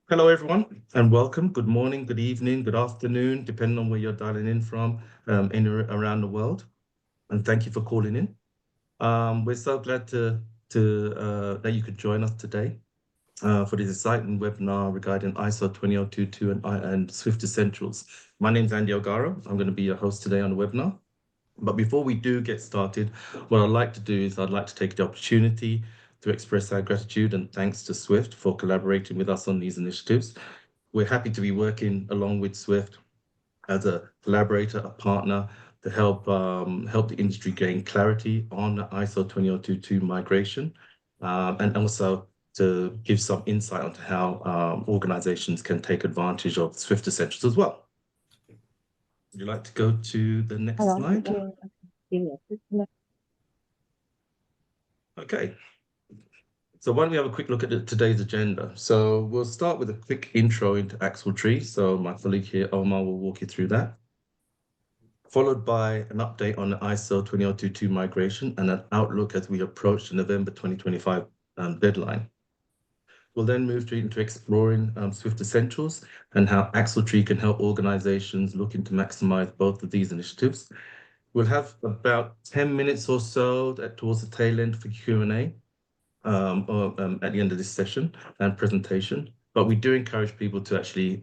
Hello, everyone, and welcome. Good morning, good evening, good afternoon, depending on where you're dialing in from, around the world. And thank you for calling in. We're so glad that you could join us today for this exciting webinar regarding ISO 20022 and Swift Essentials. My name's Andy O'Gara. I'm going to be your host today on the webinar. But before we do get started, what I'd like to do is I'd like to take the opportunity to express our gratitude and thanks to Swift for collaborating with us on these initiatives. We're happy to be working along with Swift as a collaborator, a partner to help the industry gain clarity on the ISO 20022 migration, and also to give some insight onto how organizations can take advantage of Swift Essentials as well. Would you like to go to the next slide? Okay. So why don't we have a quick look at today's agenda? So we'll start with a quick intro into Axle Tree. So my colleague here, Omar, will walk you through that, followed by an update on the ISO 20022 migration and an outlook as we approach the November 2025 deadline. We'll then move into exploring Swift Essentials and how Axle Tree can help organizations looking to maximize both of these initiatives. We'll have about 10 minutes or so towards the tail end for Q&A at the end of this session and presentation. But we do encourage people to actually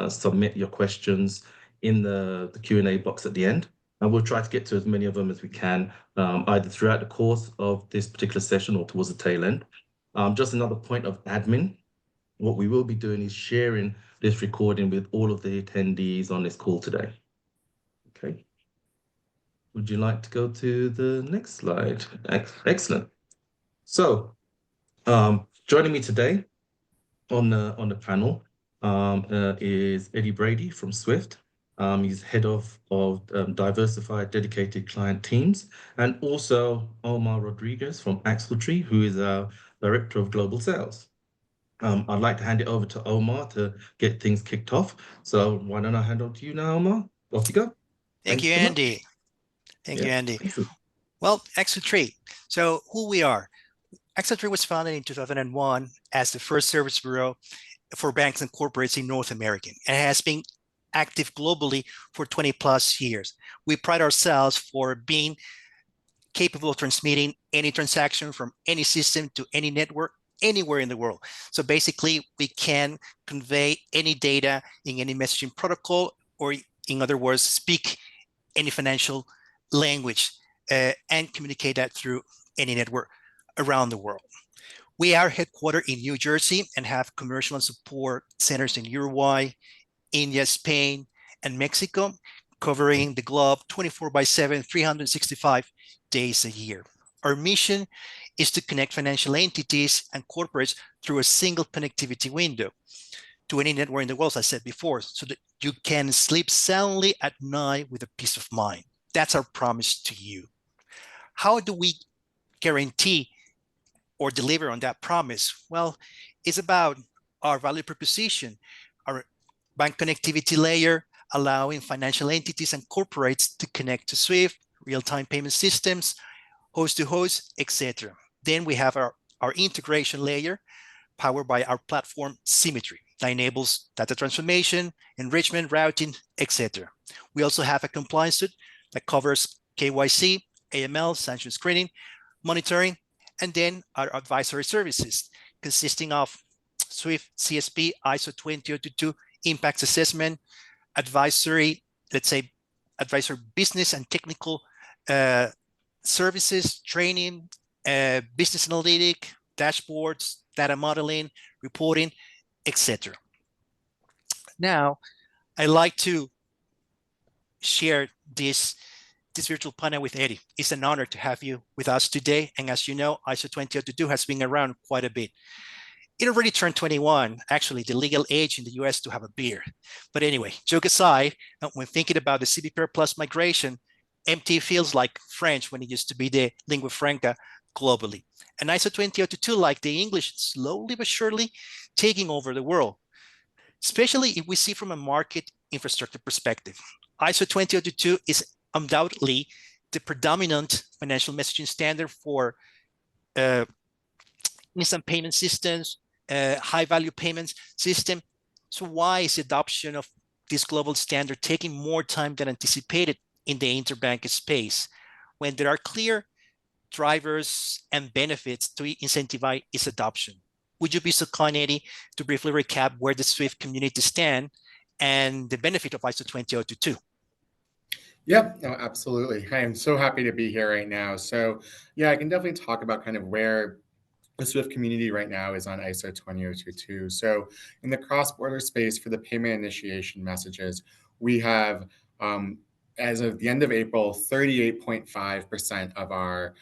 submit your questions in the Q&A box at the end. And we'll try to get to as many of them as we can, either throughout the course of this particular session or towards the tail end. Just another point of admin, what we will be doing is sharing this recording with all of the attendees on this call today. Okay. Would you like to go to the next slide? Excellent. So joining me today on the panel is Eddie Brady from Swift. He's head of diversified dedicated client teams, and also Omar Rodriguez from Axle Tree, who is our director of global sales. I'd like to hand it over to Omar to get things kicked off. So why don't I hand over to you now, Omar? Off you go. Thank you, Andy. Thank you, Andy. Excellent. Well, Axle Tree. So who we are. Axle Tree was founded in 2001 as the first service bureau for banks and corporates in North America, and has been active globally for 20 plus years. We pride ourselves for being capable of transmitting any transaction from any system to any network anywhere in the world. So basically, we can convey any data in any messaging protocol, or in other words, speak any financial language and communicate that through any network around the world. We are headquartered in New Jersey and have commercial and support centers in Uruguay, India, Spain, and Mexico, covering the globe 24/7, 365 days a year. Our mission is to connect financial entities and corporates through a single connectivity window to any network in the world, as I said before, so that you can sleep soundly at night with a peace of mind. That's our promise to you. How do we guarantee or deliver on that promise? Well, it's about our value proposition, our bank connectivity layer, allowing financial entities and corporates to connect to SWIFT, real-time payment systems, host-to-host, etc. Then we have our integration layer, powered by our platform Symmetry, that enables data transformation, enrichment, routing, etc. We also have a compliance suite that covers KYC, AML, sanction screening, monitoring, and then our advisory services, consisting of SWIFT, CSP, ISO 20022, impact assessment, advisory, let's say, advisory business and technical services, training, business analytic, dashboards, data modeling, reporting, etc. Now, I like to share this virtual panel with Eddie. It's an honor to have you with us today. And as you know, ISO 20022 has been around quite a bit. It already turned 21, actually the legal age in the US to have a beer. But anyway, joke aside, when thinking about the CBPR Plus migration, MT feels like French when it used to be the lingua franca globally. And ISO 20022, like the English, slowly but surely taking over the world, especially if we see from a market infrastructure perspective. ISO 20022 is undoubtedly the predominant financial messaging standard for instant payment systems, high value payments system. So why is adoption of this global standard taking more time than anticipated in the interbank space when there are clear drivers and benefits to incentivize its adoption? Would you be so kind, Eddie, to briefly recap where the SWIFT community stand and the benefit of ISO 20022? Yep, no, absolutely. I am so happy to be here right now. So yeah, I can definitely talk about kind of where the Swift community right now is on ISO 20022. So in the cross-border space for the payment initiation messages, we have, as of the end of April, 38.5% of our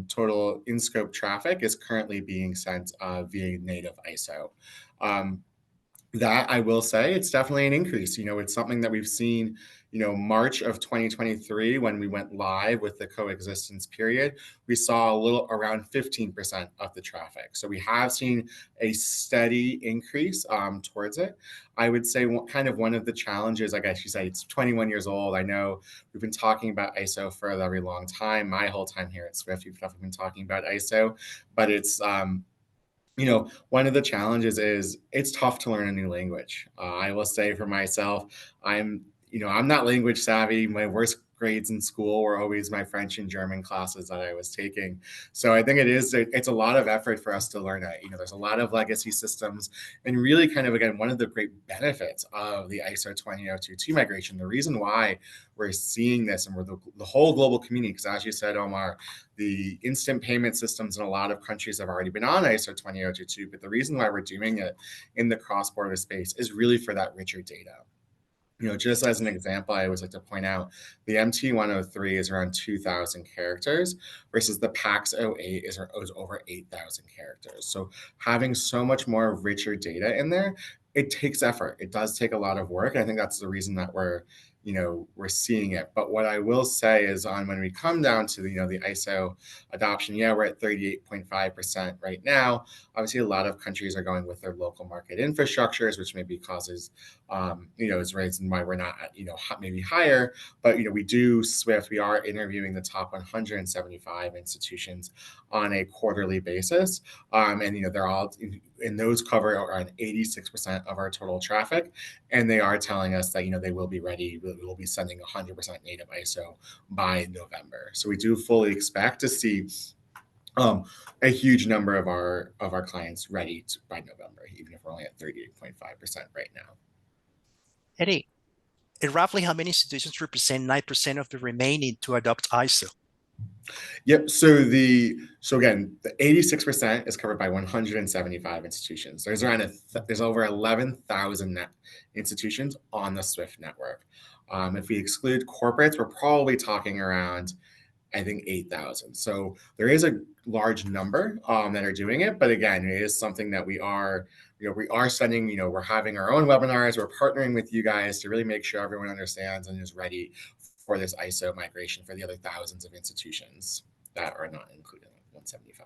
total in-scope traffic is currently being sent via native ISO. That I will say, it's definitely an increase. It's something that we've seen, March of 2023, when we went live with the coexistence period, we saw a little around 15% of the traffic. So we have seen a steady increase towards it. I would say one of the challenges, I guess you say, it's 21 years old. I know we've been talking about ISO for a very long time. My whole time here at Swift, we've definitely been talking about ISO, but it's, one of the challenges is it's tough to learn a new language. I will say for myself, I'm not language savvy. My worst grades in school were always my French and German classes that I was taking. So I think it's a lot of effort for us to learn it. There's a lot of legacy systems, and really kind of, again, one of the great benefits of the ISO 20022 migration, the reason why we're seeing this and we're the whole global community, because as you said, Omar, the instant payment systems in a lot of countries have already been on ISO 20022, but the reason why we're doing it in the cross-border space is really for that richer data. Just as an example, I always like to point out the MT103 is around 2,000 characters versus the PAX 08 is over 8,000 characters. So having so much more richer data in there, it takes effort. It does take a lot of work. And I think that's the reason that we're seeing it. But what I will say is when we come down to the ISO adoption, we're at 38.5% right now. Obviously, a lot of countries are going with their local market infrastructures, which maybe causes, is the reason why we're not at, maybe higher. But, we do Swift, we are interviewing the top 175 institutions on a quarterly basis. And, they're all, and those cover around 86% of our total traffic. And they are telling us that, they will be ready. We'll be sending 100% native ISO by November. So we do fully expect to see a huge number of our clients ready by November, even if we're only at 38.5% right now. Eddie, roughly how many institutions represent 9% of the remaining to adopt ISO? Yep. So again, the 86% is covered by 175 institutions. There's over 11,000 institutions on the SWIFT network. If we exclude corporates, we're probably talking around, I think, 8,000. So there is a large number that are doing it, but again, it is something that we are sending. We're having our own webinars. We're partnering with you guys to really make sure everyone understands and is ready for this ISO migration for the other thousands of institutions that are not included in 175.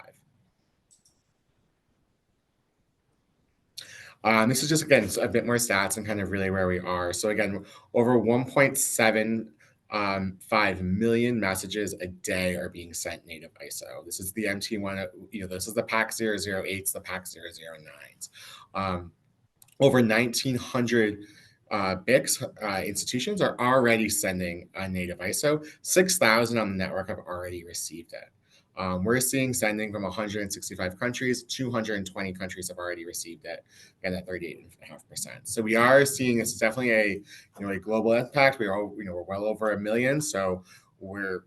This is just, again, a bit more stats and kind of really where we are. So again, over 1.75 million messages a day are being sent native ISO. This is the MT1, this is the PAX 008s, the PAX 009s. Over 1,900 BICs institutions are already sending a native ISO. 6,000 on the network have already received it. We're seeing sending from 165 countries. 220 countries have already received it, again at 38.5%. So we are seeing it's definitely a global impact. We're well over 1 million. So we're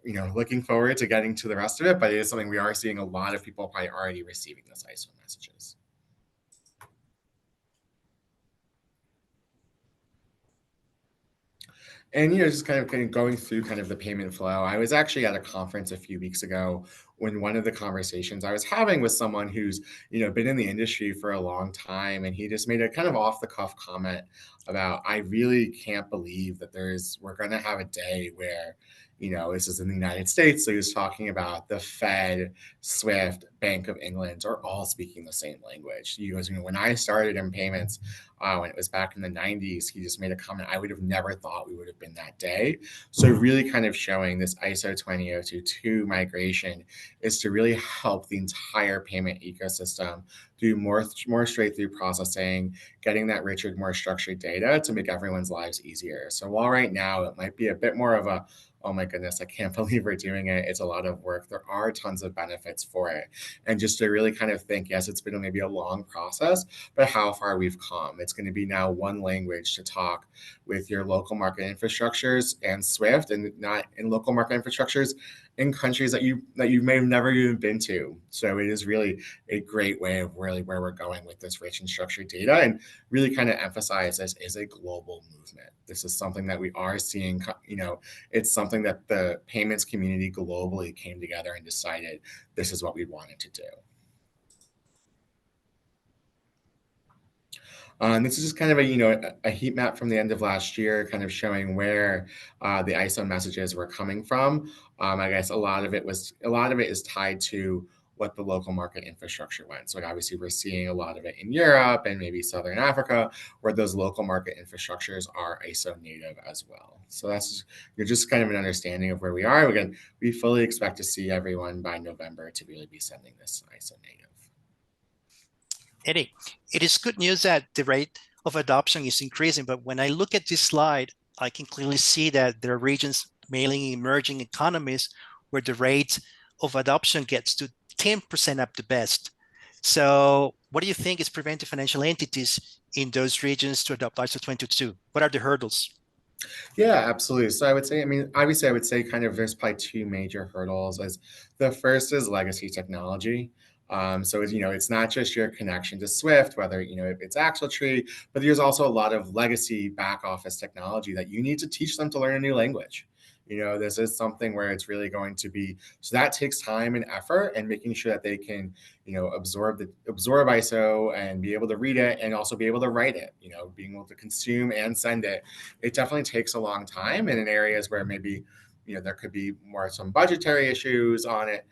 looking forward to getting to the rest of it. But it is something we are seeing a lot of people probably already receiving this ISO messages. And just kind of going through kind of the payment flow. I was actually at a conference a few weeks ago when one of the conversations I was having with someone who's been in the industry for a long time, and he just made a kind of off the cuff comment about, I really can't believe that we're going to have a day where this is in the United States. So he was talking about the Fed, Swift, Bank of England are all speaking the same language. He goes, when I started in payments, when it was back in the 90s, he just made a comment, I would have never thought we would have been that day. So really kind of showing this ISO 20022 migration is to really help the entire payment ecosystem do more straight through processing, getting that richer, more structured data to make everyone's lives easier. So while right now it might be a bit more of a, oh my goodness, I can't believe we're doing it, it's a lot of work, there are tons of benefits for it. And just to really kind of think, yes, it's been maybe a long process, but how far we've come. It's going to be now one language to talk with your local market infrastructures and Swift, and not in local market infrastructures in countries that you may have never even been to. So it is really a great way of really where we're going with this rich and structured data, and really kind of emphasize this is a global movement. This is something that we are seeing, it's something that the payments community globally came together and decided this is what we wanted to do. This is just kind of a heat map from the end of last year, kind of showing where the ISO messages were coming from. I guess a lot of it is tied to what the local market infrastructure went. So obviously we're seeing a lot of it in Europe and maybe Southern Africa, where those local market infrastructures are ISO native as well. So that's just kind of an understanding of where we are. Again, we fully expect to see everyone by November to really be sending this ISO native. Eddie, it is good news that the rate of adoption is increasing, but when I look at this slide, I can clearly see that there are regions, mainly emerging economies, where the rate of adoption gets to 10% at the best. So what do you think is preventing financial entities in those regions to adopt ISO 222? What are the hurdles? Yeah, absolutely. So I would say, obviously I would say kind of there's probably two major hurdles. As the first is legacy technology. So it's not just your connection to Swift, whether if it's Axletree, but there's also a lot of legacy back office technology that you need to teach them to learn a new language. This is something where it's really going to be, so that takes time and effort, and making sure that they can absorb ISO and be able to read it and also be able to write it. Being able to consume and send it. It definitely takes a long time, and in areas where maybe there could be some budgetary issues on it.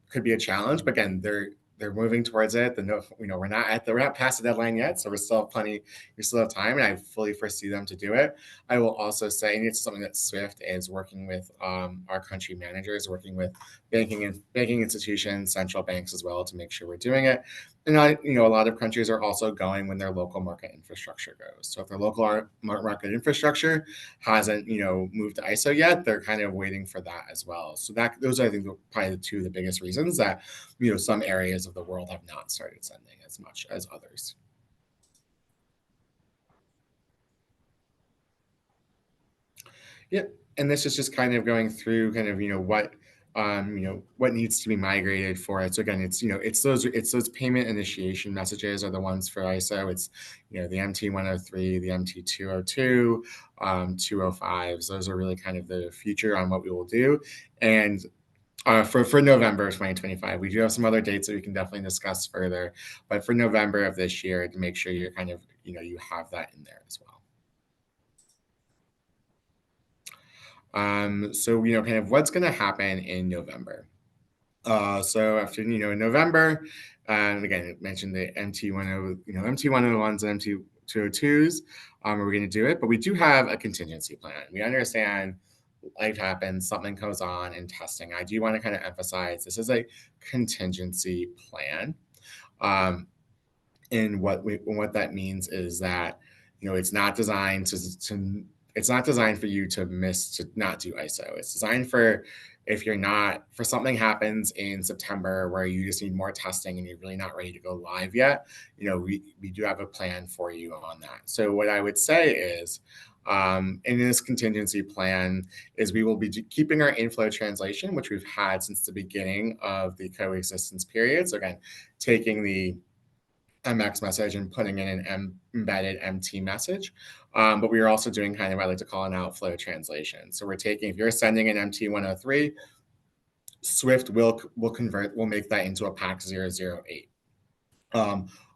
Could be a challenge, but again, they're moving towards it. We're not past the deadline yet, so we still have time, and I fully foresee them to do it. I will also say, and it's something that Swift is working with our country managers, working with banking institutions, central banks as well, to make sure we're doing it. And a lot of countries are also going when their local market infrastructure goes. So if their local market infrastructure hasn't moved to ISO yet, they're kind of waiting for that as well. So those are, I think, probably the two of the biggest reasons that some areas of the world have not started sending as much as others. Yep. And this is just kind of going through kind of what needs to be migrated for it. So again, it's those payment initiation messages are the ones for ISO. It's the MT103, the MT202, 205s. Those are really kind of the future on what we will do. And for November 2025, we do have some other dates that we can definitely discuss further. But for November of this year, to make sure you're kind of you have that in there as well. So kind of what's going to happen in November. So after in November, and again, I mentioned the MT101s and MT202s. We're going to do it, but we do have a contingency plan. We understand life happens, something goes on in testing. I do want to kind of emphasize this is a contingency plan. And what that means is that it's not designed it's not designed for you to not do ISO. It's designed for if something happens in September where you just need more testing and you're really not ready to go live yet, we do have a plan for you on that. So what I would say is, in this contingency plan is we will be keeping our inflow translation, which we've had since the beginning of the coexistence period. So again, taking the MX message and putting in an embedded MT message. But we are also doing kind of, I like to call an outflow translation. So we're taking, if you're sending an MT103, Swift will make that into a PAX 008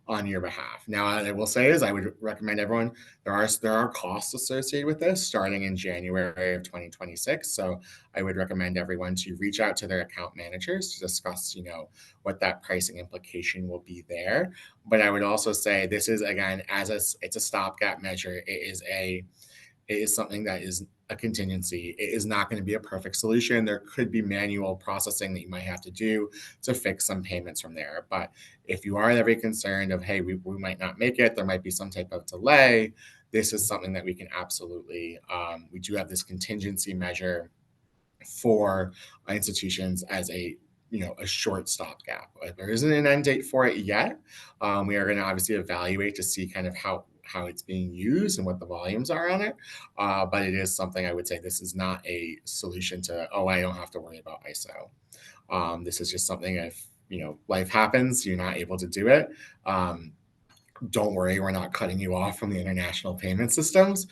on your behalf. Now, I will say is I would recommend everyone, there are costs associated with this starting in January of 2026. So I would recommend everyone to reach out to their account managers to discuss, what that pricing implication will be there. But I would also say this is, again, it's a stopgap measure. It is something that is a contingency. It is not going to be a perfect solution. There could be manual processing that you might have to do to fix some payments from there. But if you are ever concerned of, hey, we might not make it, there might be some type of delay, this is something that we can absolutely, we do have this contingency measure for institutions as a short stopgap. There isn't an end date for it yet. We are going to obviously evaluate to see kind of how it's being used and what the volumes are on it. But it is something I would say this is not a solution to, oh, I don't have to worry about ISO. This is just something if, life happens, you're not able to do it. Don't worry, we're not cutting you off from the international payment systems.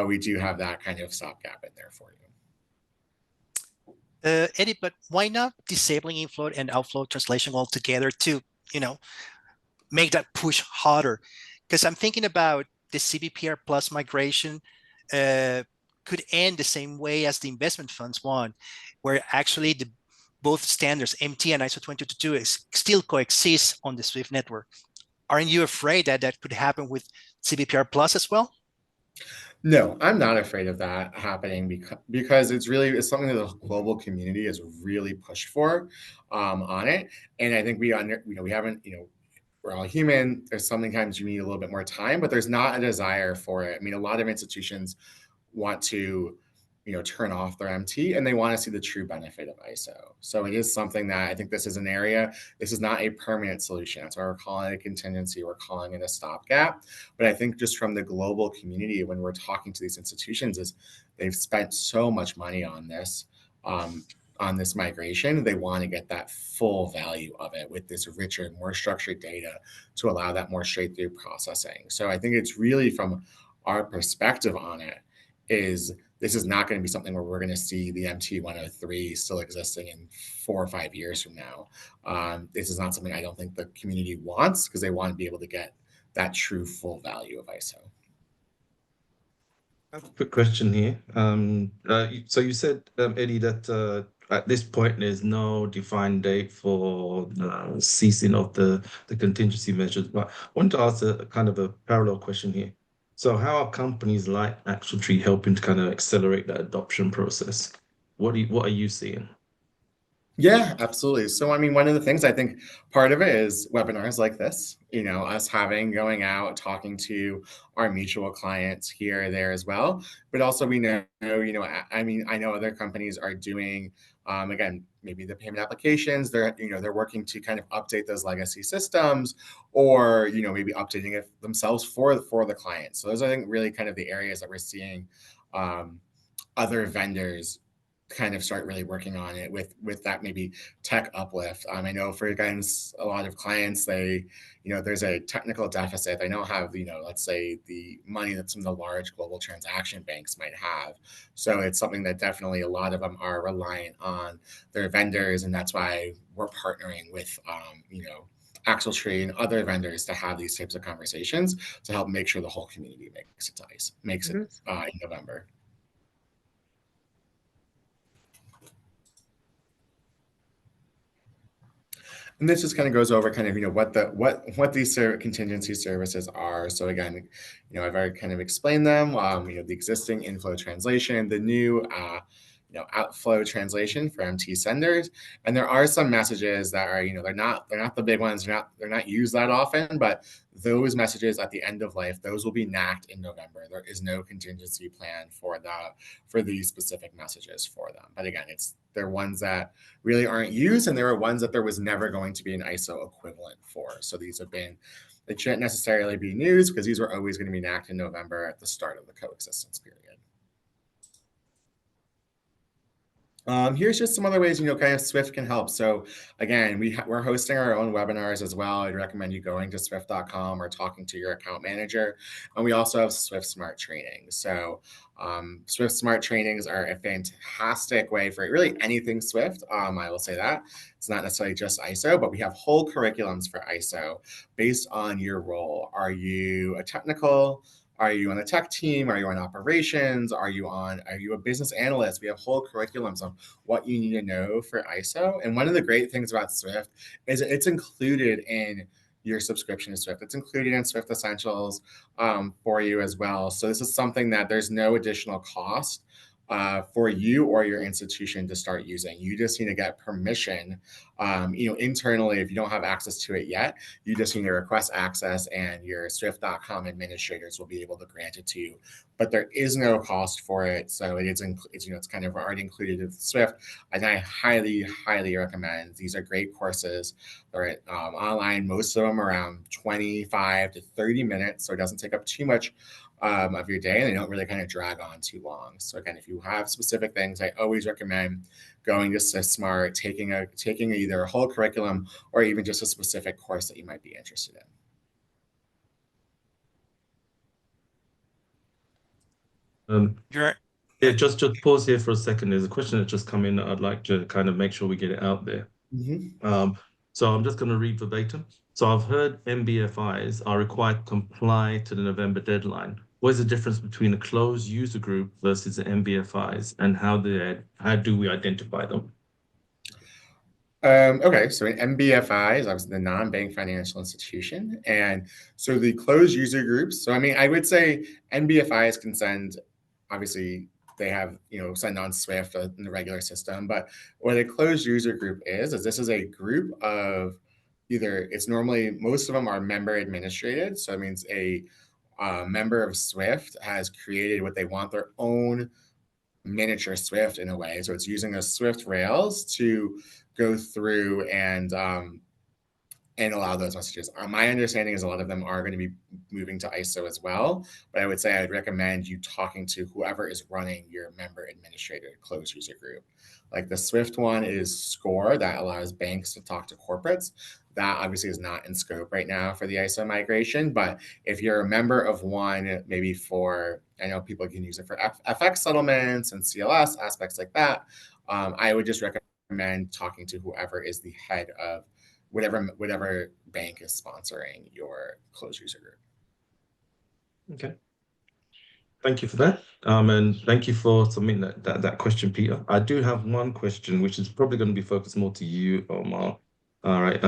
We do have that kind of stopgap in there for you. Eddie, but why not disabling inflow and outflow translation altogether to, make that push harder? Because I'm thinking about the CBPR plus migration could end the same way as the investment funds one, where actually both standards, MT and ISO 222, still coexist on the SWIFT network. Aren't you afraid that that could happen with CBPR plus as well? No, I'm not afraid of that happening because it's something that the global community has really pushed for on it. And I think we haven't, we're all human. There's sometimes you need a little bit more time, but there's not a desire for it. I mean, a lot of institutions want to, turn off their MT and they want to see the true benefit of ISO. So it is something that I think this is an area, this is not a permanent solution. That's why we're calling it a contingency. We're calling it a stopgap. But I think just from the global community, when we're talking to these institutions, is they've spent so much money on this migration. They want to get that full value of it with this richer, more structured data to allow that more straight through processing. So I think it's really from our perspective on it is this is not going to be something where we're going to see the MT 103 still existing in 4 or 5 years from now. This is not something I don't think the community wants because they want to be able to get that true full value of ISO. I have a quick question here. So you said, Eddie, that at this point there's no defined date for ceasing of the contingency measures. But I want to ask a kind of a parallel question here. So how are companies like AxleTree helping to kind of accelerate that adoption process? What are you seeing? Yeah, absolutely. So, I mean, one of the things I think part of it is webinars like this, us going out, talking to our mutual clients here or there as well. But also we know, I know other companies are doing, again, maybe the payment applications, they're working to kind of update those legacy systems or, maybe updating it themselves for the client. So those are, I think, really kind of the areas that we're seeing other vendors kind of start really working on it with that maybe tech uplift. I know for against a lot of clients, they, there's a technical deficit. They don't have, let's say the money that some of the large global transaction banks might have. So it's something that definitely a lot of them are reliant on their vendors. And that's why we're partnering with, AxleTree and other vendors to have these types of conversations to help make sure the whole community makes it in November. And this just kind of goes over kind of, what these contingency services are. So again, I've already kind of explained them, the existing inflow translation, the new, outflow translation for MT senders. And there are some messages that are, they're not the big ones. They're not used that often, but those messages at the end of life, those will be NAC'd in November. There is no contingency plan for these specific messages for them. But again, they're ones that really aren't used, and there are ones that there was never going to be an ISO equivalent for. So they shouldn't necessarily be news because these were always going to be NAC'd in November at the start of the coexistence period. Here's just some other ways, kind of Swift can help. So again, we're hosting our own webinars as well. I'd recommend you going to swift.com or talking to your account manager. And we also have Swift Smart Trainings. So Swift Smart Trainings are a fantastic way for really anything Swift. I will say that. It's not necessarily just ISO, but we have whole curriculums for ISO based on your role. Are you a technical? Are you on a tech team? Are you on operations? Are you a business analyst? We have whole curriculums on what you need to know for ISO. And one of the great things about Swift is it's included in your subscription to Swift. It's included in Swift Essentials for you as well. So this is something that there's no additional cost for you or your institution to start using. You just need to get permission, internally. If you don't have access to it yet, you just need to request access, and your Swift.com administrators will be able to grant it to you. But there is no cost for it, so it's kind of already included with Swift. And I highly, highly recommend. These are great courses. They're online. Most of them around 25 to 30 minutes, so it doesn't take up too much of your day, and they don't really kind of drag on too long. So again, if you have specific things, I always recommend going to SwiftSmart, taking either a whole curriculum or even just a specific course that you might be interested in. Yeah, just pause here for a second. There's a question that just come in that I'd like to kind of make sure we get it out there. So I'm just going to read verbatim. So I've heard MBFIs are required to comply to the November deadline. What is the difference between a closed user group versus the MBFIs, and how do we identify them? Okay, so an MBFI is obviously the non-bank financial institution. And so the closed user groups, so I mean, I would say MBFIs can send, obviously, they have, send on Swift in the regular system. But what a closed user group is this is a group of it's normally, most of them are member administrated. So it means a member of Swift has created what they want, their own miniature Swift in a way. So it's using a Swift Rails to go through and allow those messages. My understanding is a lot of them are going to be moving to ISO as well, but I would say I'd recommend you talking to whoever is running your member administrator closed user group. Like the Swift one is SCORE, that allows banks to talk to corporates. That obviously is not in scope right now for the ISO migration, but if you're a member of one, maybe I know people can use it for FX settlements and CLS aspects like that. I would just recommend talking to whoever is the head of whatever bank is sponsoring your closed user group. Okay. Thank you for that. And thank you for submitting that question, Peter. I do have one question, which is probably going to be focused more to you, Omar. All right.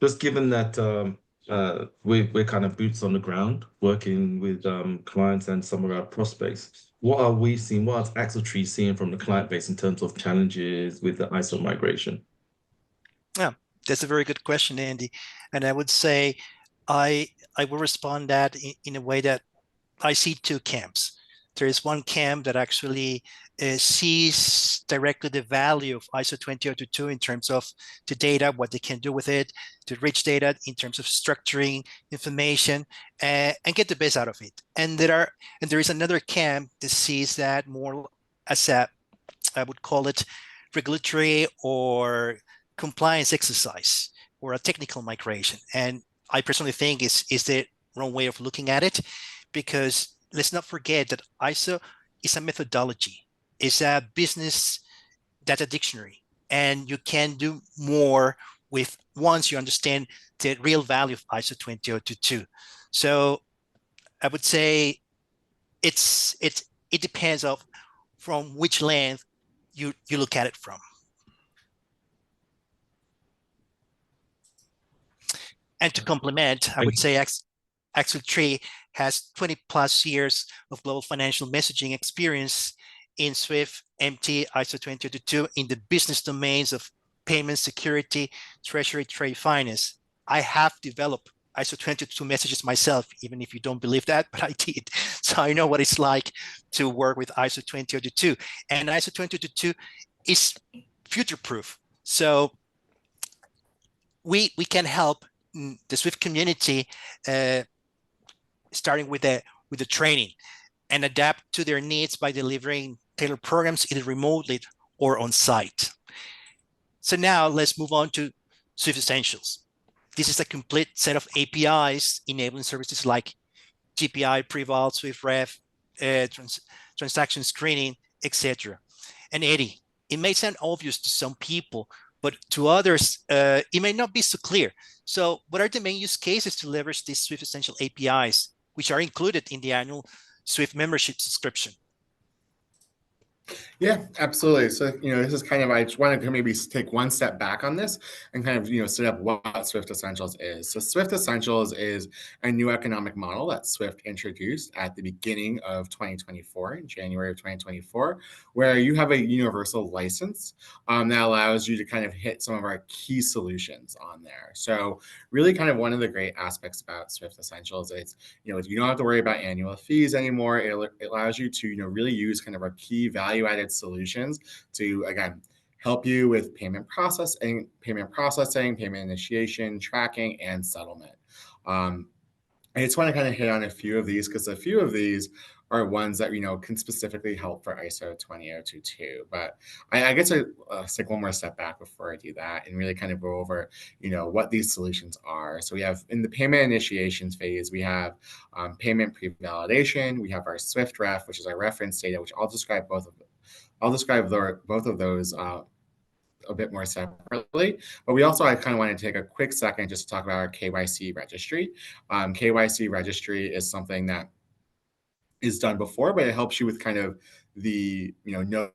Just given that we're kind of boots on the ground working with clients and some of our prospects, what are we seeing? What is Axletree seeing from the client base in terms of challenges with the ISO migration? Yeah, that's a very good question, Andy. And I would say I will respond that in a way that I see two camps. There is one camp that actually sees directly the value of ISO 20022 in terms of the data, what they can do with it, the rich data in terms of structuring information, and get the best out of it. And there is another camp that sees that more as I would call it, regulatory or compliance exercise or a technical migration. And I personally think is the wrong way of looking at it, because let's not forget that ISO is a methodology, it's a business data dictionary, and you can do more with once you understand the real value of ISO 20022. So I would say it depends from which lens you look at it from. And to complement, I would say Axletree has 20 plus years of global financial messaging experience in Swift, MT, ISO 20022 in the business domains of payment security, treasury, trade finance. I have developed ISO 20022 messages myself, even if you don't believe that, but I did. So I know what it's like to work with ISO 20022. And ISO 20022 is future-proof. So we can help the Swift community starting with the training and adapt to their needs by delivering tailored programs either remotely or on site. So now let's move on to Swift Essentials. This is a complete set of APIs enabling services like GPI, Preval, SwiftRef, transaction screening, etc. And Eddie, it may sound obvious to some people, but to others, it may not be so clear. So what are the main use cases to leverage these Swift Essential APIs, which are included in the annual Swift membership subscription? Yeah, absolutely. So, this is kind of, I just wanted to maybe take one step back on this and kind of, set up what Swift Essentials is. So, Swift Essentials is a new economic model that Swift introduced at the beginning of 2024, in January of 2024, where you have a universal license that allows you to kind of hit some of our key solutions on there. So, really, kind of one of the great aspects about Swift Essentials is, you don't have to worry about annual fees anymore. It allows you to, really use kind of our key value-added solutions to, again, help you with payment initiation, tracking, and settlement. I just want to kind of hit on a few of these because a few of these are ones that can specifically help for ISO 20022. But I guess I'll take one more step back before I do that and really kind of go over what these solutions are. So we have in the payment initiations phase, we have payment pre-validation. We have our Swift ref, which is our reference data, which I'll describe both of them. I'll describe both of those a bit more separately. But I kind of want to take a quick second just to talk about our KYC registry. KYC registry is something that is done before, but it helps you with kind of the, know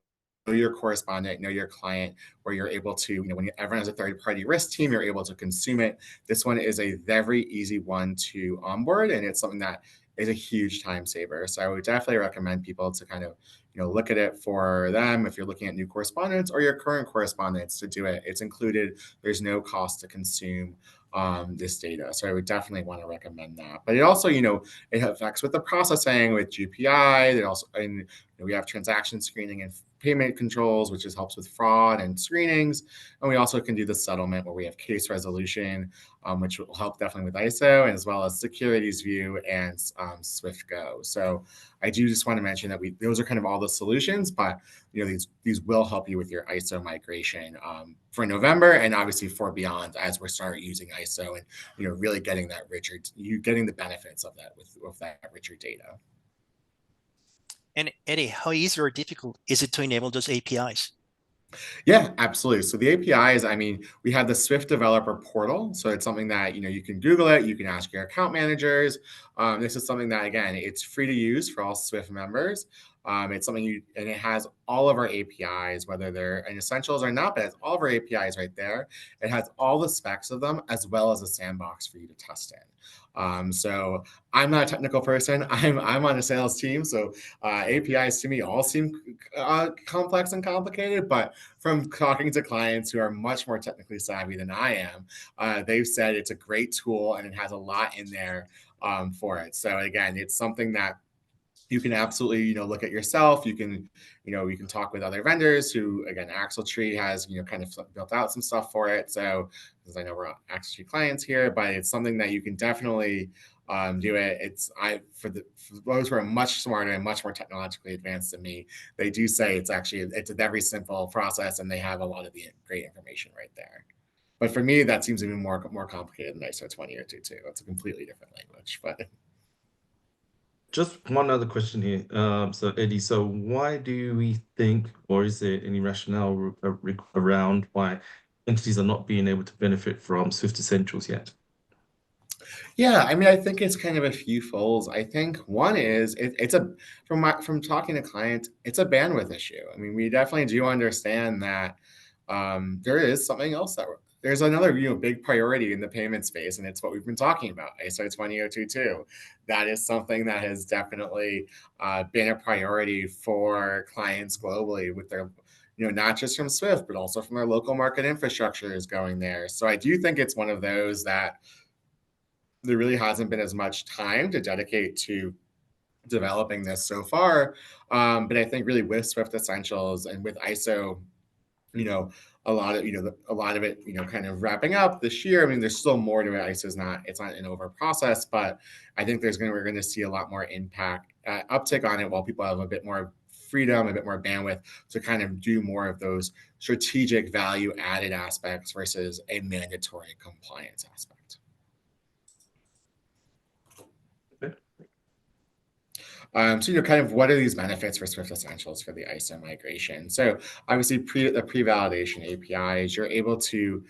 your correspondent, know your client, where you're able to, when everyone has a third-party risk team, you're able to consume it. This one is a very easy one to onboard, and it's something that is a huge time saver. So I would definitely recommend people to kind of, look at it for them if you're looking at new correspondence or your current correspondence to do it. It's included. There's no cost to consume this data. So I would definitely want to recommend that. But it also, it affects with the processing with GPI. It also, and we have transaction screening and payment controls, which helps with fraud and screenings. And we also can do the settlement where we have case resolution, which will help definitely with ISO, and as well as Securities View and Swift Go. So I do just want to mention that those are kind of all the solutions, but these will help you with your ISO migration for November and obviously for beyond as we start using ISO and really getting that richer, getting the benefits of that with that richer data. And Eddie, how easy or difficult is it to enable those APIs? Yeah, absolutely. So the APIs, we have the Swift Developer Portal. So it's something that, you can Google it, you can ask your account managers. This is something that, again, it's free to use for all Swift members. It's something and it has all of our APIs, whether they're in essentials or not, but it has all of our APIs right there. It has all the specs of them, as well as a sandbox for you to test in. So I'm not a technical person. I'm on a sales team. So APIs to me all seem complex and complicated, but from talking to clients who are much more technically savvy than I am, they've said it's a great tool and it has a lot in there for it. So again, it's something that you can absolutely, look at yourself. You can talk with other vendors who, again, Axletree has, kind of built out some stuff for it. So, because I know we're Axletree clients here, but it's something that you can definitely do it. For those who are much smarter and much more technologically advanced than me, they do say it's a very simple process, and they have a lot of the great information right there. But for me, that seems even more complicated than ISO 20022. It's a completely different language, but. Just one other question here. So Eddie, so why do we think, or is there any rationale around why entities are not being able to benefit from Swift Essentials yet? Yeah, I think it's kind of a few folds. I think one is from talking to clients, it's a bandwidth issue. We definitely do understand that there is something else there's another big priority in the payment space, and it's what we've been talking about, ISO 20022. That is something that has definitely been a priority for clients globally with their not just from Swift, but also from their local market infrastructures going there. So I do think it's one of those that there really hasn't been as much time to dedicate to developing this so far. But I think really with Swift Essentials and with ISO, a lot of it, kind of wrapping up this year. There's still more to it. ISO it's not an over process, but I think we're going to see a lot more impact uptick on it while people have a bit more freedom, a bit more bandwidth to kind of do more of those strategic value added aspects versus a mandatory compliance aspect. So, kind of what are these benefits for Swift Essentials for the ISO migration? So obviously the pre-validation APIs, you're able to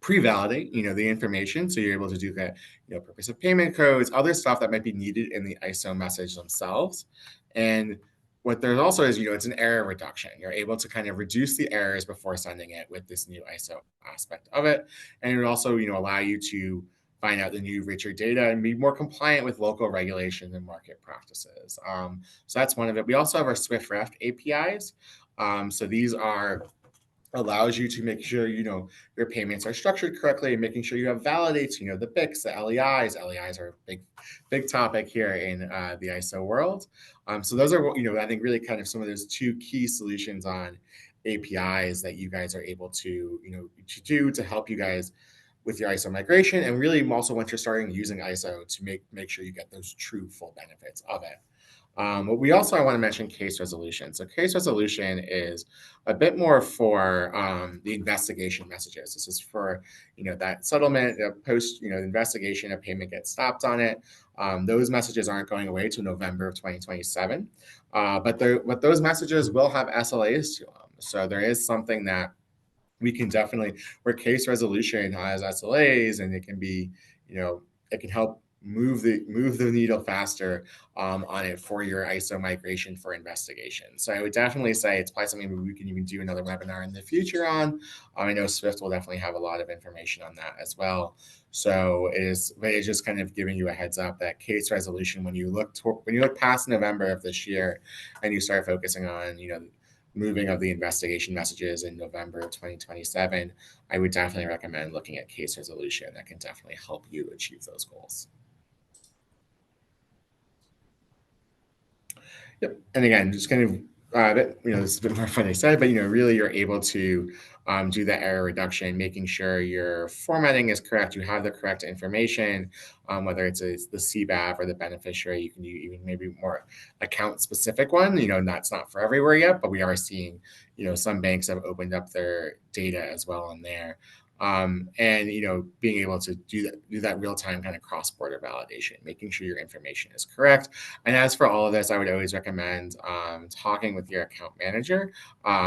pre-validate, the information. So you're able to do that, purpose of payment codes, other stuff that might be needed in the ISO message themselves. And what there's also is, it's an error reduction. You're able to kind of reduce the errors before sending it with this new ISO aspect of it. And it would also, allow you to find out the new richer data and be more compliant with local regulations and market practices. So that's one of it. We also have our SwiftRef APIs. So these allows you to make sure your payments are structured correctly and making sure you have validates, the BICs, the LEIs. LEIs are a big topic here in the ISO world. So those are, I think really kind of some of those two key solutions on APIs that you guys are able to, to do to help you guys with your ISO migration, and really also once you're starting using ISO to make sure you get those true full benefits of it. But we also, I want to mention case resolution. So case resolution is a bit more for the investigation messages. This is for, that settlement, post, investigation, a payment gets stopped on it. Those messages aren't going away to November of 2027. But those messages will have SLAs to them. So there is something that we can definitely, where case resolution has SLAs, and it can be, it can help move the needle faster on it for your ISO migration for investigation. So I would definitely say it's probably something we can even do another webinar in the future on. I know Swift will definitely have a lot of information on that as well. So it's just kind of giving you a heads up that case resolution, when you look past November of this year and you start focusing on, moving of the investigation messages in November of 2027, I would definitely recommend looking at case resolution. That can definitely help you achieve those goals. Yep. And again, just kind of, this is a bit more fun I said, but, really you're able to do the error reduction, making sure your formatting is correct, you have the correct information, whether it's the CBAV or the beneficiary. You can do even maybe more account specific one. That's not for everywhere yet, but we are seeing, some banks have opened up their data as well on there. And being able to do that real-time kind of cross-border validation, making sure your information is correct. And as for all of this, I would always recommend talking with your account manager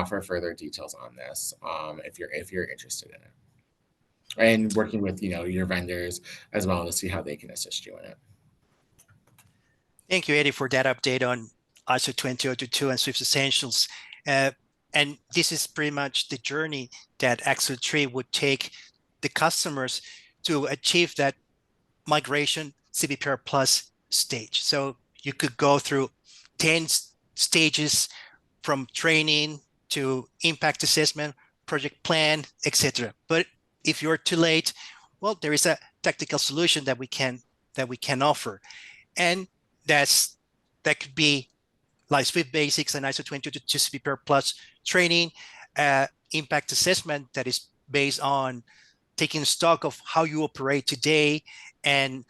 for further details on this, if you're interested in it, and working with your vendors as well to see how they can assist you in it. Thank you, Eddie, for that update on ISO 20022 and Swift Essentials. And this is pretty much the journey that Axle3 would take the customers to achieve that migration CBPR Plus stage. So you could go through 10 stages, from training to impact assessment, project plan, etc. But if you're too late, well, there is a tactical solution that we can offer, and that could be like Swift Basics and ISO 20022 CBPR Plus training, impact assessment that is based on taking stock of how you operate today, and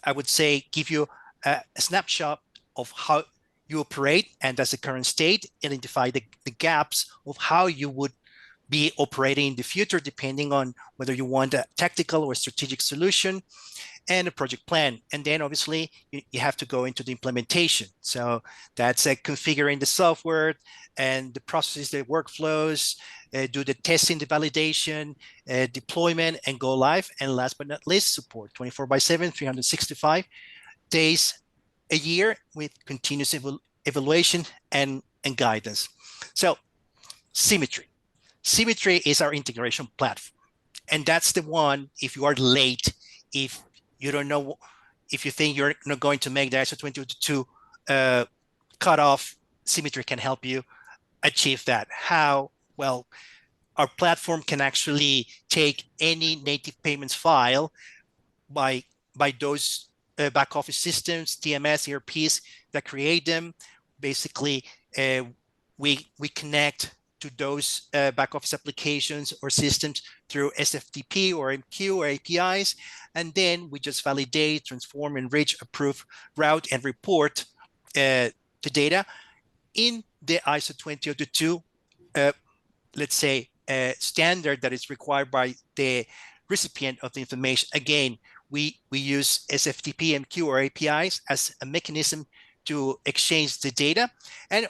I would say give you a snapshot of how you operate, and that's the current state, identify the gaps of how you would be operating in the future, depending on whether you want a tactical or strategic solution, and a project plan. And then obviously you have to go into the implementation. So that's configuring the software and the processes, the workflows, do the testing, the validation, deployment, and go live. And last but not least, support 24/7, 365 days a year with continuous evaluation and guidance. So Symmetry. Symmetry is our integration platform. And that's the one, if you are late, if you don't know, if you think you're not going to make the ISO 20022 cutoff, Symmetry can help you achieve that. How? Well, our platform can actually take any native payments file by those back office systems, TMS, ERPs that create them. Basically, we connect to those back office applications or systems through SFTP or MQ or APIs. And then we just validate, transform, enrich, approve, route, and report the data in the ISO 20022, let's say, standard that is required by the recipient of the information. Again, we use SFTP, MQ, or APIs as a mechanism to exchange the data. And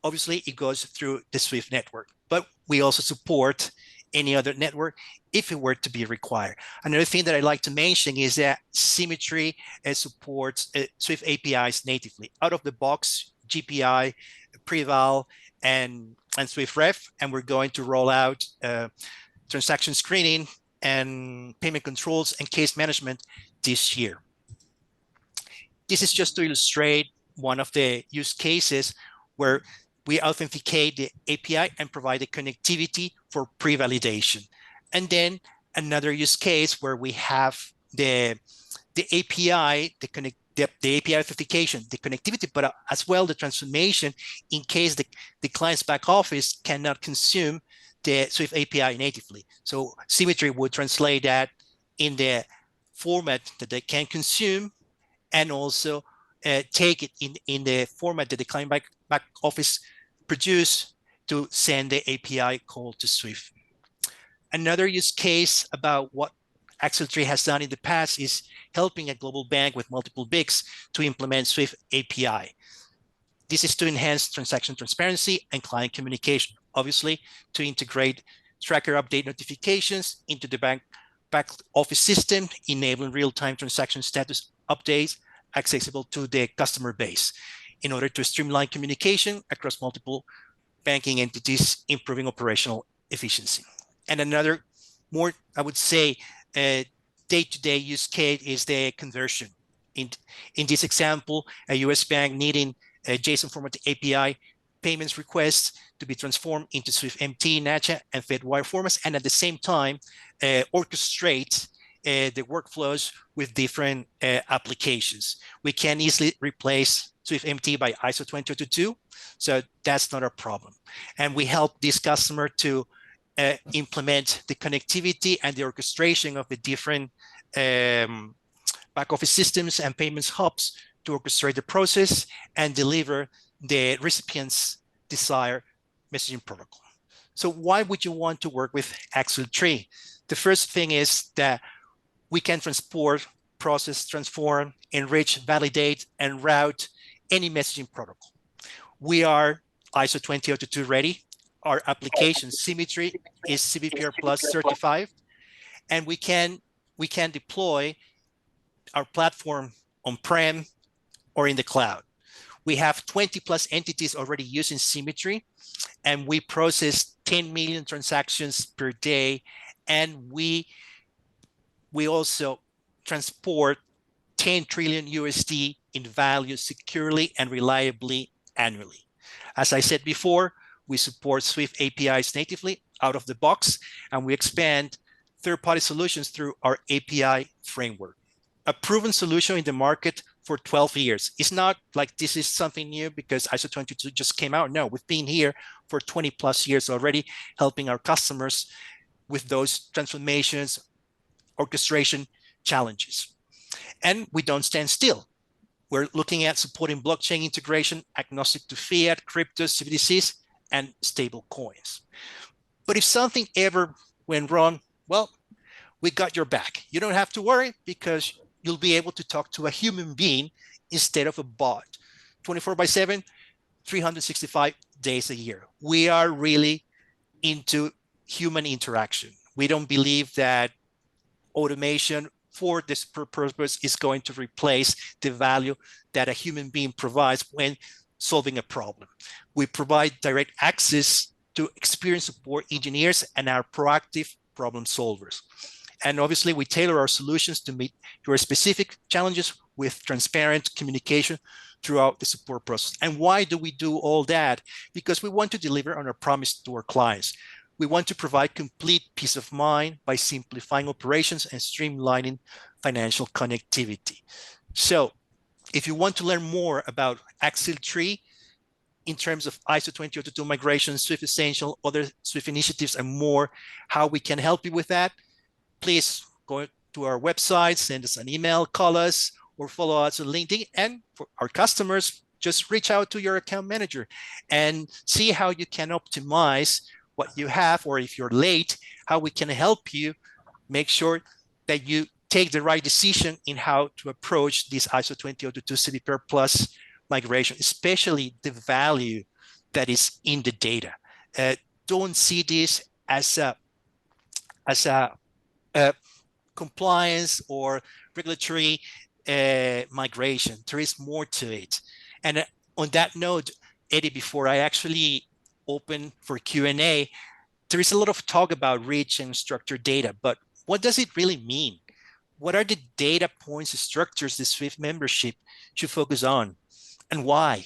obviously, it goes through the Swift network, but we also support any other network if it were to be required. Another thing that I'd like to mention is that Symmetry supports Swift APIs natively. Out of the box, GPI, Preval, and SwiftRef, and we're going to roll out transaction screening and payment controls and case management this year. This is just to illustrate one of the use cases where we authenticate the API and provide the connectivity for pre-validation. And then another use case where we have the API, the API authentication, the connectivity, but as well the transformation in case the client's back office cannot consume the Swift API natively. So Symmetry would translate that in the format that they can consume, and also take it in the format that the client back office produce to send the API call to Swift. Another use case about what Axle3 has done in the past is helping a global bank with multiple BICs to implement Swift API. This is to enhance transaction transparency and client communication, obviously to integrate tracker update notifications into the back office system, enabling real-time transaction status updates accessible to the customer base in order to streamline communication across multiple banking entities, improving operational efficiency. And another more, I would say, day-to-day use case is the conversion. In this example, a US bank needing a JSON format API payments requests to be transformed into Swift MT, NACHA, and Fedwire formats, and at the same time orchestrate the workflows with different applications. We can easily replace Swift MT by ISO 20022, so that's not a problem. And we help this customer to implement the connectivity and the orchestration of the different back office systems and payments hubs to orchestrate the process and deliver the recipient's desired messaging protocol. So why would you want to work with Axle3? The first thing is that we can transport, process, transform, enrich, validate, and route any messaging protocol. We are ISO 20022 ready. Our application Symmetry is CBPR Plus certified, and we can deploy our platform on-prem or in the cloud. We have 20 plus entities already using Symmetry, and we process 10 million transactions per day, and we also transport 10 trillion USD in value securely and reliably annually. As I said before, we support Swift APIs natively out of the box, and we expand third-party solutions through our API framework. A proven solution in the market for 12 years. It's not like this is something new because ISO 20022 just came out. No, we've been here for 20 plus years already, helping our customers with those transformations, orchestration challenges. And we don't stand still. We're looking at supporting blockchain integration, agnostic to fiat, crypto, CBDCs, and stable coins. But if something ever went wrong, well, we got your back. You don't have to worry because you'll be able to talk to a human being instead of a bot, 24/7, 365 days a year. We are really into human interaction. We don't believe that automation for this purpose is going to replace the value that a human being provides when solving a problem. We provide direct access to experienced support engineers and our proactive problem solvers. And obviously, we tailor our solutions to meet your specific challenges with transparent communication throughout the support process. And why do we do all that? Because we want to deliver on our promise to our clients. We want to provide complete peace of mind by simplifying operations and streamlining financial connectivity. So if you want to learn more about Axle3 in terms of ISO 20022 migration, Swift Essential, other Swift initiatives, and more, how we can help you with that, please go to our website, send us an email, call us, or follow us on LinkedIn. And for our customers, just reach out to your account manager and see how you can optimize what you have, or if you're late, how we can help you make sure that you take the right decision in how to approach this ISO 20022 CBPR Plus migration, especially the value that is in the data. Don't see this as a compliance or regulatory migration. There is more to it. And on that note, Eddie, before I actually open for Q&A, there is a lot of talk about rich and structured data, but what does it really mean? What are the data points and structures the SWIFT membership should focus on, and why?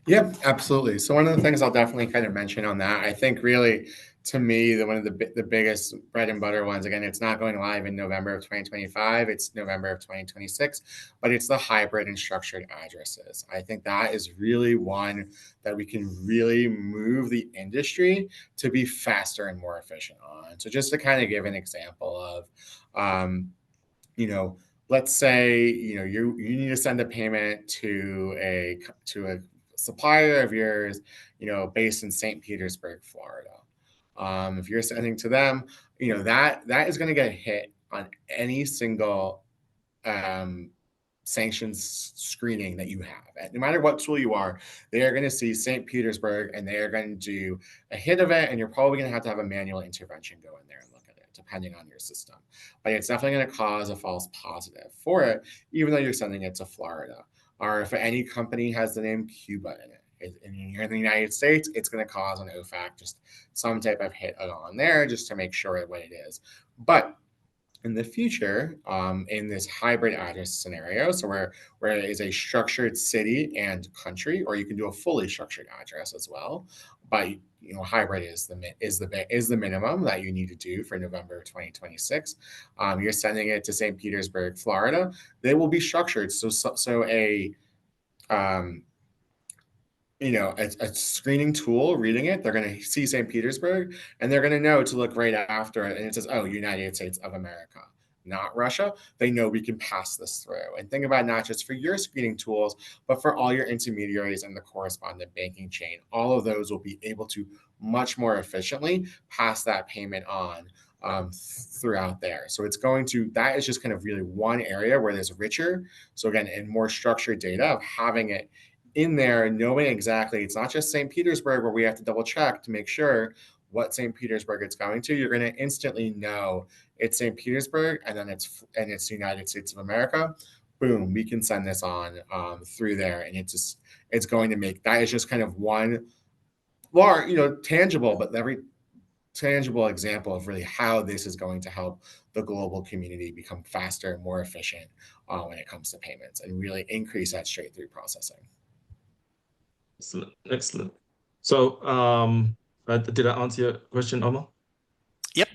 Yep, absolutely. So one of the things I'll definitely kind of mention on that, I think really to me, one of the biggest bread and butter ones, again, it's not going live in November of 2025, it's November of 2026, but it's the hybrid and structured addresses. I think that is really one that we can really move the industry to be faster and more efficient on. So just to kind of give an example of, you know, let's say, you need to send a payment to a supplier of yours, based in St. Petersburg, Florida. If you're sending to them, that is going to get hit on any single sanctions screening that you have. And no matter what tool you are, they are going to see St. Petersburg and they are going to do a hit of it. And you're probably going to have a manual intervention go in there and look at it, depending on your system. But it's definitely going to cause a false positive for it, even though you're sending it to Florida. Or if any company has the name Cuba in it, and you're in the United States, it's going to cause an OFAC, just some type of hit on there, just to make sure what it is. But in the future, in this hybrid address scenario, so where it is a structured city and country, or you can do a fully structured address as well, but hybrid is the minimum that you need to do for November 2026. You're sending it to St. Petersburg, Florida. They will be structured so a a screening tool reading it, they're going to see St. Petersburg and they're going to know to look right after it. And it says, oh, United States of America, not Russia. They know we can pass this through. And think about not just for your screening tools, but for all your intermediaries and the correspondent banking chain. All of those will be able to much more efficiently pass that payment on throughout there. So that is just kind of really one area where there's richer. So again, and more structured data of having it in there, knowing exactly, it's not just St. Petersburg where we have to double check to make sure what St. Petersburg it's going to. You're going to instantly know it's St. Petersburg and then it's United States of America. Boom, we can send this on through there, and it's going to make that is just kind of one tangible, but every tangible example of really how this is going to help the global community become faster and more efficient when it comes to payments, and really increase that straight through processing. Excellent. So, did I answer your question, Omar? Yep.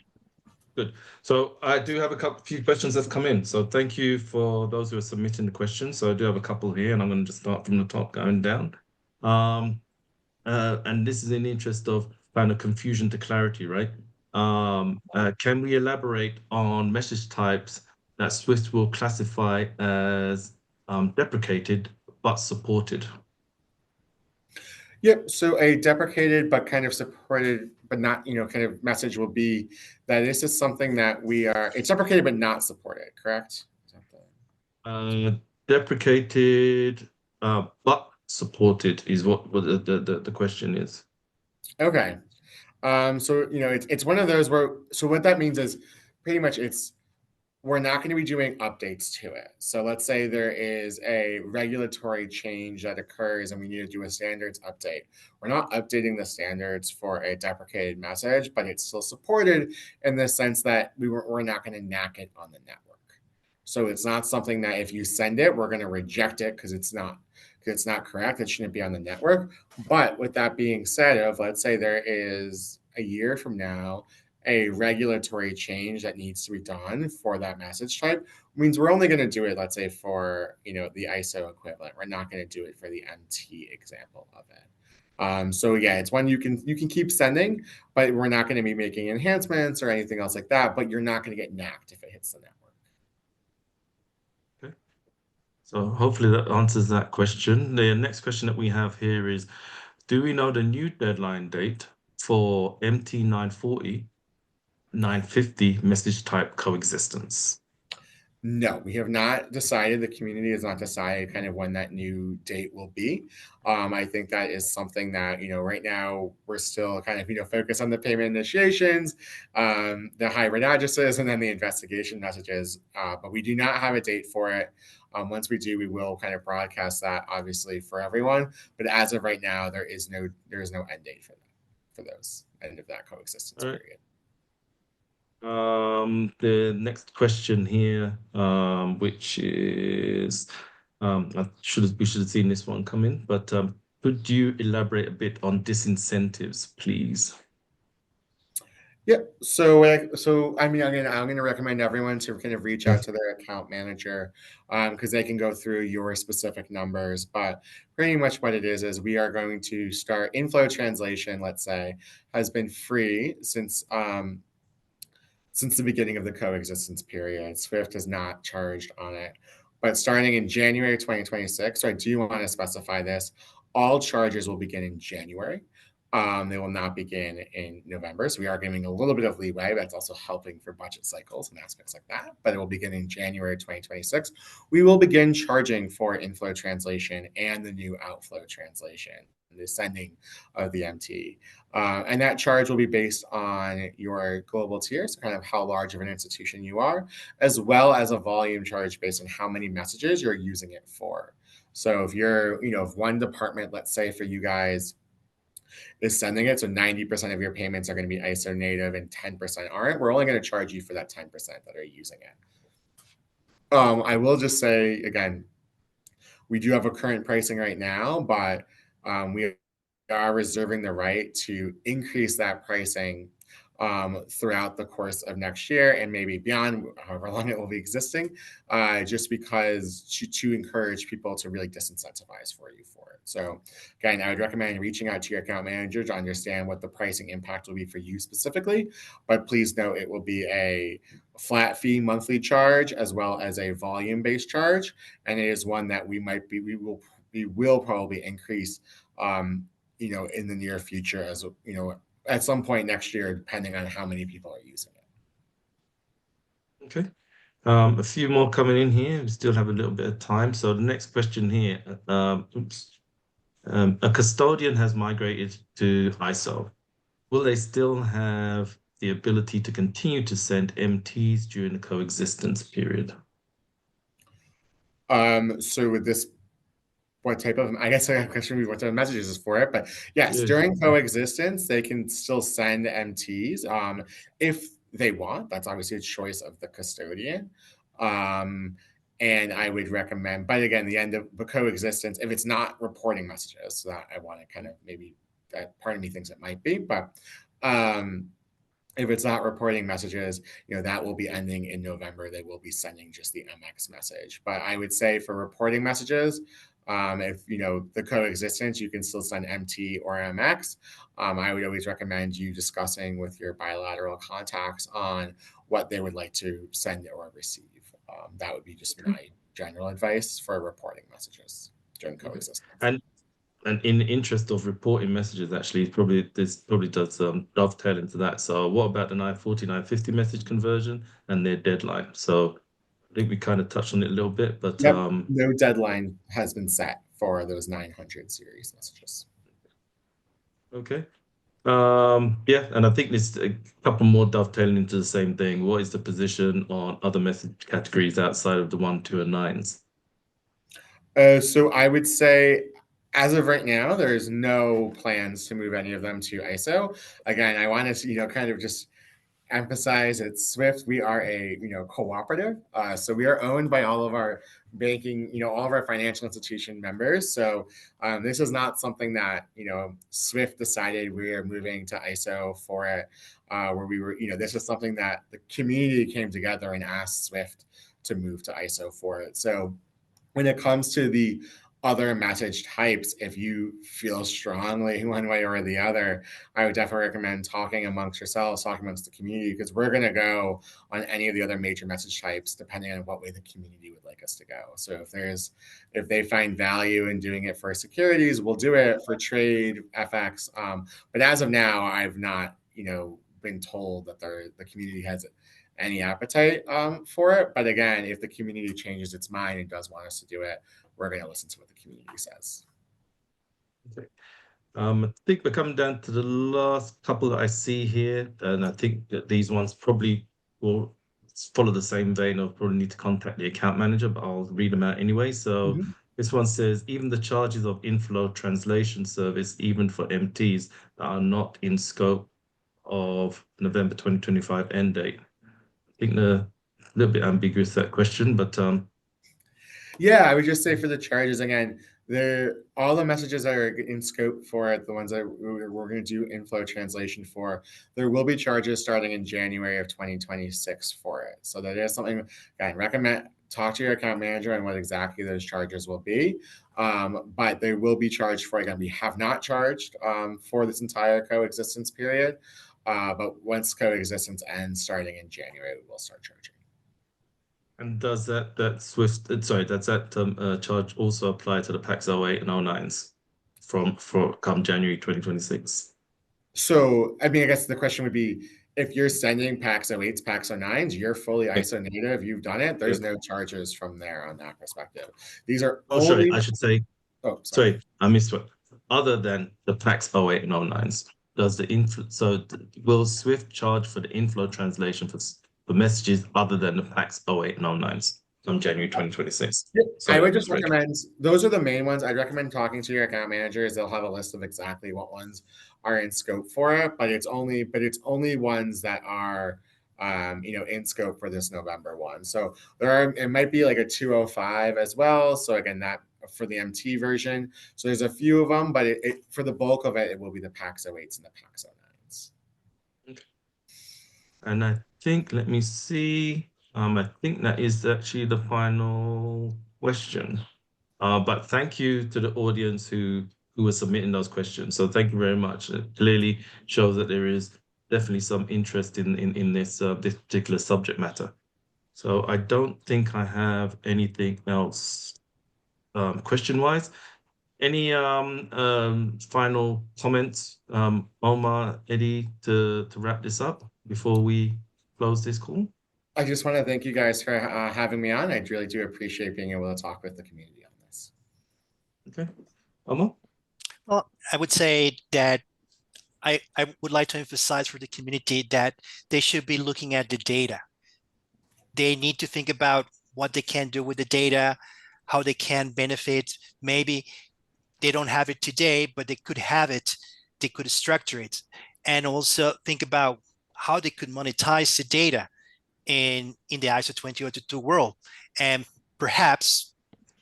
Good. So I do have a few questions that's come in. So thank you for those who are submitting the questions. So I do have a couple here, and I'm going to just start from the top going down. And this is in the interest of kind of confusion to clarity, right? Can we elaborate on message types that SWIFT will classify as deprecated but supported? Yep. So a deprecated but kind of supported, but not, kind of message will be that this is something that it's deprecated but not supported, correct? Deprecated but supported is what the question is. Okay. So, it's one of those so what that means is pretty much we're not going to be doing updates to it. So let's say there is a regulatory change that occurs and we need to do a standards update. We're not updating the standards for a deprecated message, but it's still supported in the sense that we're not going to knack it on the network. So it's not something that if you send it, we're going to reject it because it's not correct. It shouldn't be on the network. But with that being said, let's say there is a year from now, a regulatory change that needs to be done for that message type, means we're only going to do it, let's say, for the ISO equivalent. We're not going to do it for the MT example of it. So yeah, it's one you can keep sending, but we're not going to be making enhancements or anything else like that. But you're not going to get knacked if it hits the network. Okay. So hopefully that answers that question. The next question that we have here is, do we know the new deadline date for MT 940? 950 message type coexistence? No, we have not decided. The community has not decided kind of when that new date will be. I think that is something that, right now we're still kind of, focused on the payment initiations, the hybrid addresses, and then the investigation messages. But we do not have a date for it. Once we do, we will kind of broadcast that obviously for everyone. But as of right now, there is no end date for those end of that coexistence All right. period. The next question here, which is, we should have seen this one come in, but could you elaborate a bit on disincentives, please? Yep. So I mean, I'm gonna recommend everyone to kind of reach out to their account manager, because they can go through your specific numbers. But pretty much what it is we are going to start inflow translation. Let's say has been free since the beginning of the coexistence period. Swift has not charged on it, but starting in January 2026. So I do want to specify this: all charges will begin in January. They will not begin in November. So we are giving a little bit of leeway. That's also helping for budget cycles and aspects like that. But it will begin in January 2026. We will begin charging for inflow translation and the new outflow translation, the sending of the MT. And that charge will be based on your global tier, so kind of how large of an institution you are, as well as a volume charge based on how many messages you're using it for. So if one department, let's say for you guys, is sending it, so 90% of your payments are going to be ISO native and 10% aren't, we're only going to charge you for that 10% that are using it. I will just say again, we do have a current pricing right now, but we are reserving the right to increase that pricing throughout the course of next year and maybe beyond, however long it will be existing, just because to encourage people to really disincentivize for it. So again, I would recommend reaching out to your account manager to understand what the pricing impact will be for you specifically. But please note it will be a flat fee monthly charge as well as a volume-based charge, and it is one that we will probably increase in the near future, as at some point next year, depending on how many people are using it. Okay. A few more coming in here. We still have a little bit of time. So the next question here, a custodian has migrated to ISO. Will they still have the ability to continue to send MTs during the coexistence period? So with this, what type of, I guess a question would be what type of messages is for it, but yes, Yeah. during coexistence, they can still send MTs if they want. That's obviously a choice of the custodian. And I would recommend, but again, the end of the coexistence, if it's not reporting messages, so that I want to kind of maybe, that part of me thinks it might be, but if it's not reporting messages, that will be ending in November. They will be sending just the MX message. But I would say for reporting messages, if the coexistence, you can still send MT or MX. I would always recommend you discussing with your bilateral contacts on what they would like to send or receive. That would be just my general advice for reporting messages during coexistence. And in the interest of reporting messages, actually, this probably does dovetail into that. So what about the 940, 950 message conversion and their deadline? So I think we kind of touched on it a little bit, but yep, no deadline has been set for those 900 series messages. Okay. Yeah, and I think there's a couple more dovetailing into the same thing. What is the position on other message categories outside of the 1, 2, and 9s? So I would say, as of right now, there's no plans to move any of them to ISO. Again, I want to, kind of just emphasize at Swift, we are a cooperative. So we are owned by all of our banking, all of our financial institution members. So this is not something that Swift decided we are moving to ISO for it, where we were, this is something that the community came together and asked Swift to move to ISO for it. So when it comes to the other message types, if you feel strongly one way or the other, I would definitely recommend talking amongst yourselves, talking amongst the community, because we're going to go on any of the other major message types depending on what way the community would like us to go. So if they find value in doing it for securities, we'll do it. For trade, FX. But as of now, I've not been told that the community has any appetite for it. But again, if the community changes its mind and does want us to do it, we're going to listen to what the community says. Okay. I think we're coming down to the last couple that I see here, and I think that these ones probably will follow the same vein of probably need to contact the account manager, but I'll read them out anyway. So Mhm. this one says, even the charges of inflow translation service, even for MTs that are not in scope of November 2025 end date. I think a little bit ambiguous, that question, but Yeah, I would just say for the charges again, all the messages that are in scope for it, the ones that we're going to do inflow translation for, there will be charges starting in January of 2026 for it. So that is something I recommend talk to your account manager on what exactly those charges will be. But they will be charged for. Again, we have not charged for this entire coexistence period, but once coexistence ends, starting in January, we will start charging. and does that Swift, does that charge also apply to the PAX 08 and 09s for come January 2026? So, I mean, I guess the question would be if you're sending PAX 08s, PAX 09s, you're fully ISO native, you've done it, there's no charges from there on that perspective. These are Oh, sorry, only, I should say, oh, sorry. sorry, I missed one. Other than the PAX 08 and 09s, does the will Swift charge for the inflow translation for messages other than the PAX 08 and 09s from January 2026? Yep. I Sorry, would I just misread. recommend, those are the main ones. I'd recommend talking to your account managers. They'll have a list of exactly what ones are in scope for it, but it's only ones that are in scope for this November one. So it might be like a 205 as well. So again, that for the MT version. So there's a few of them, but for the bulk of it, it will be the PAX 08s and the PAX 09s. And I think, let me see. I think that is actually the final question. But thank you to the audience who were submitting those questions. So thank you very much. It clearly shows that there is definitely some interest in this this particular subject matter. So I don't think I have anything else question-wise. Any final comments, Omar, Eddie, to wrap this up before we close this call? I just want to thank you guys for having me on. I really do appreciate being able to talk with the community on this. Okay, Omar? Well, I would say that I would like to emphasize for the community that they should be looking at the data. They need to think about what they can do with the data, how they can benefit. Maybe they don't have it today, but they could have it. They could structure it, and also think about how they could monetize the data in the ISO 20022 world. And perhaps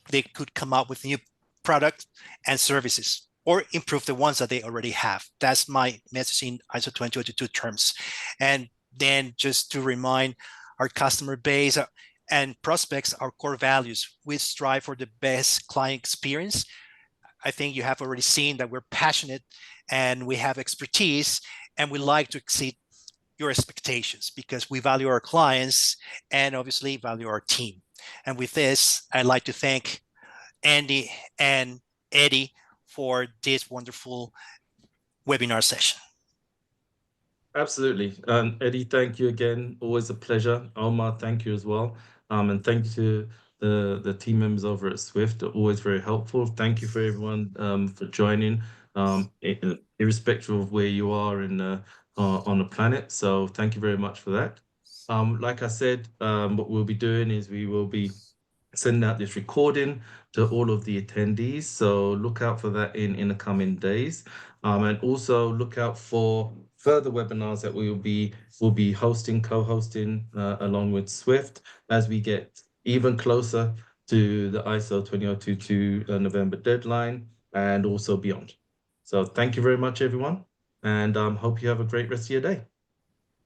they could come up with new products and services or improve the ones that they already have. That's my message in ISO 20022 terms. And then just to remind our customer base and prospects, our core values, we strive for the best client experience. I think you have already seen that we're passionate and we have expertise and we like to exceed your expectations because we value our clients and obviously value our team. And with this, I'd like to thank Andy and Eddie for this wonderful webinar session. Absolutely. Eddie, thank you again. Always a pleasure. Omar, thank you as well. And thank you to the team members over at Swift. They're always very helpful. Thank you for everyone for joining, irrespective of where you are on the planet. So thank you very much for that. Like I said, what we'll be doing is we will be sending out this recording to all of the attendees. So look out for that in the coming days. And also look out for further webinars that we will be hosting, co-hosting along with Swift as we get even closer to the ISO 20022 November deadline and also beyond. So thank you very much, everyone, and hope you have a great rest of your day.